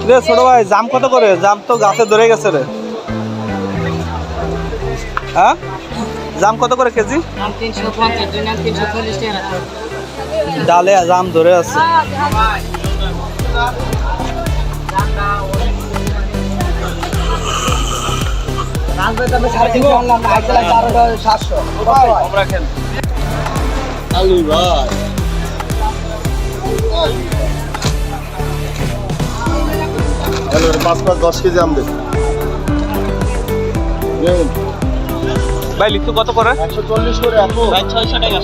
রে ছোট ভাই, জাম কত করে? জাম তো গাছে ধরে গেছে রে। হ্যাঁ, জাম কত করে কেজি? ডালে জাম ধরে আছে। আলু ভাই 5-10 কেজি আম দেব ভাই লিচু কত করে? 140 করে আপু ভাই 600 টাকা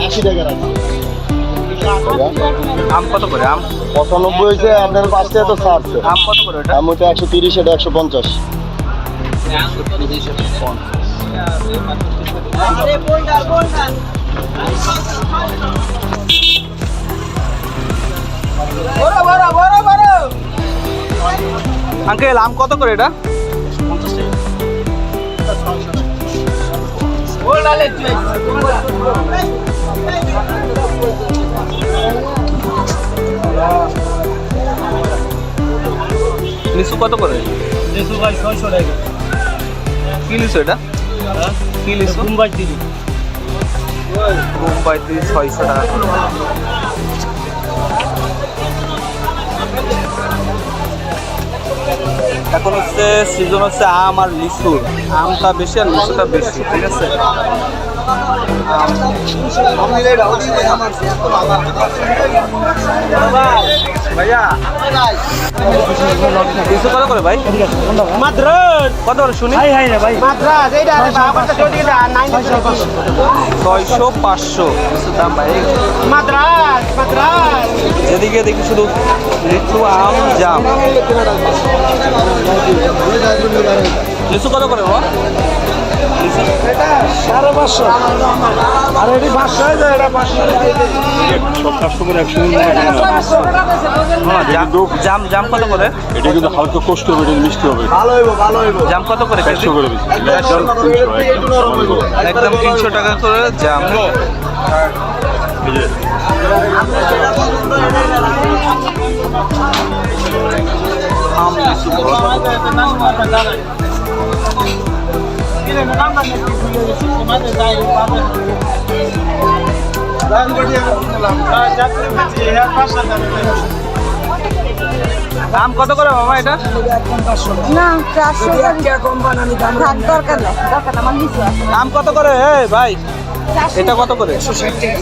80 টাকা রাখছি। আম কত করে? আম 95 হয়েছে, আপনার 5 টাকা তো ছাড়ছে। আম কত করে এটা? আম ওটা 130, এটা 150। আঙ্কেল আম কত করে এটা? লিচু কত করে? লিচু ভাই 600 টাকা। কি লিচু এটা? কি লিচু? মুম্বাই দিদি মুম্বাই 600 টাকা। এখন হচ্ছে সিজন হচ্ছে আম আর লিচুর। আমটা বেশি আর লিচুটা বেশি, ঠিক আছে? ভাইয়া লিচু কত করে ভাই? মাদ্রাজ কত করে শুনি? হাই হাই রে ভাই মাদ্রাজ এইটা 600 500 লিচুর দাম ভাই। মাদ্রাজ মাদ্রাজ যেদিকে দেখি শুধু লিচু আম জাম। লিচু কত করে বাবা? লিচু এটা 550 আর এটি 500 হয়ে যায়, এটা 500 জাম জাম কত করে? এটা কিন্তু হালকা কষ্ট হবে, এটা মিষ্টি হবে। ভালো হইব জাম কত করে? 150 করে বেশি। একদম 300 টাকা করে জাম। আম লিচু দাম কত করে মামা এটা? না 400 কোম্পানি আমি দাম দরকার নেই, দরকার না, আমার নিচে আছে। দাম কত করে? এই ভাই এটা কত করে? 160 টাকা।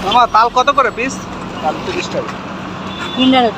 মামা তাল কত করে পিস? টাকা। 3 টাকা